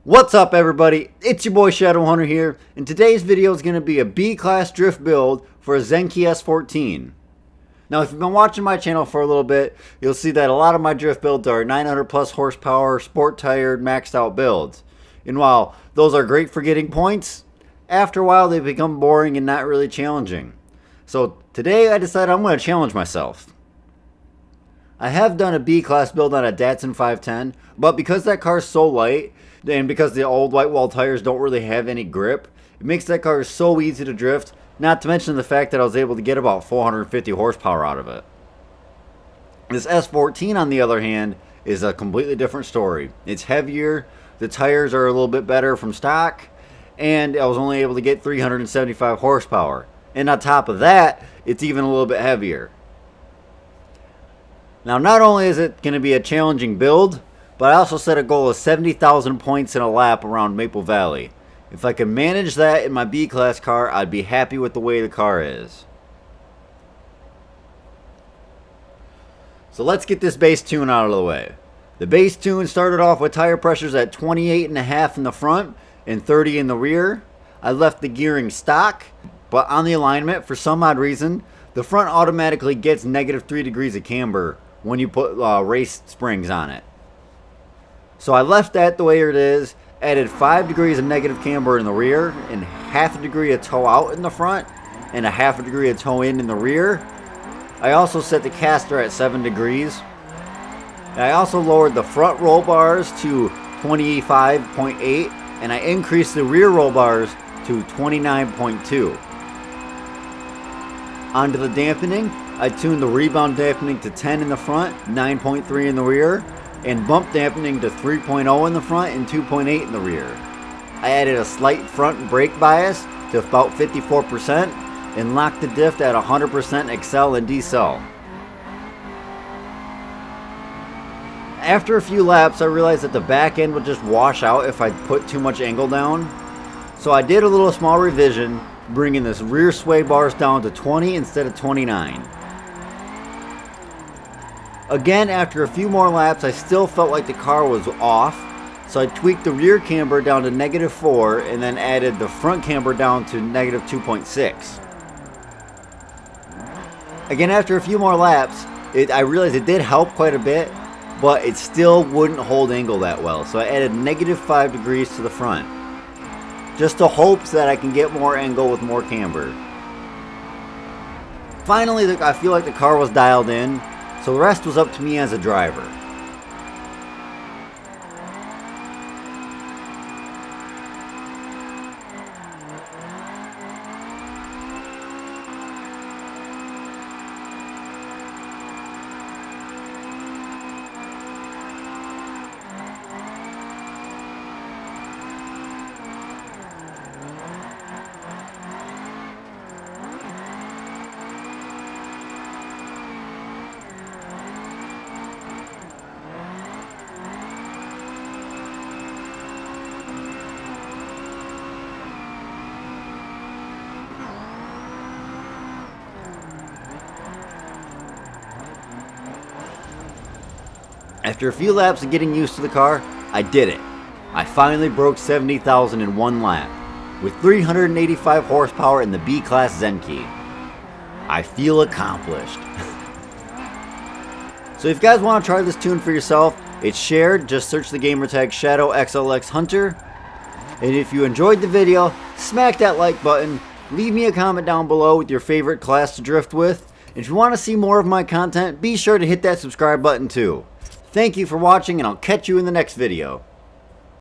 What's up everybody, it's your boy SHADOWxHUNTER here, and today's video is going to be a B-Class drift build for a Zenki S14. Now if you've been watching my channel for a little bit, you'll see that a lot of my drift builds are 900 plus horsepower, sport tired, maxed out builds. And while those are great for getting points, after a while they become boring and not really challenging. So today I decided I'm going to challenge myself. I have done a B-Class build on a Datsun 510, but because that car is so light, and because the old white wall tires don't really have any grip, it makes that car so easy to drift, not to mention the fact that I was able to get about 450 horsepower out of it. This S14 on the other hand is a completely different story. It's heavier, the tires are a little bit better from stock, and I was only able to get 375 horsepower. And on top of that, it's even a little bit heavier. Now not only is it going to be a challenging build, but I also set a goal of 70,000 points in a lap around Maple Valley. If I can manage that in my B-Class car, I'd be happy with the way the car is. So let's get this base tune out of the way. The base tune started off with tire pressures at 28.5 in the front and 30 in the rear. I left the gearing stock, but on the alignment, for some odd reason, the front automatically gets -3 degrees of camber when you put race springs on it. So I left that the way it is, added 5 degrees of negative camber in the rear, and 1/2 degree of toe out in the front, and 1/2 degree of toe in the rear. I also set the caster at 7 degrees. And I also lowered the front roll bars to 25.8, and I increased the rear roll bars to 29.2. Onto the dampening, I tuned the rebound dampening to 10 in the front, 9.3 in the rear, and bump dampening to 3.0 in the front and 2.8 in the rear. I added a slight front brake bias to about 54% and locked the diff at 100% accel and decel. After a few laps, I realized that the back end would just wash out if I put too much angle down. So I did a little small revision, bringing this rear sway bars down to 20 instead of 29. Again, after a few more laps, I still felt like the car was off, so I tweaked the rear camber down to -4 and then added the front camber down to -2.6. Again, after a few more laps, I realized it did help quite a bit, but it still wouldn't hold angle that well, so I added -5 degrees to the front, just to hopes that I can get more angle with more camber. Finally, I feel like the car was dialed in, so the rest was up to me as a driver. After a few laps of getting used to the car, I did it. I finally broke 70,000 in one lap, with 385 horsepower in the B-Class Zenki. I feel accomplished. So if you guys want to try this tune for yourself, it's shared, just search the gamertag SHADOWxlxHUNTER. And if you enjoyed the video, smack that like button, leave me a comment down below with your favorite class to drift with. And if you want to see more of my content, be sure to hit that subscribe button too. Thank you for watching, and I'll catch you in the next video.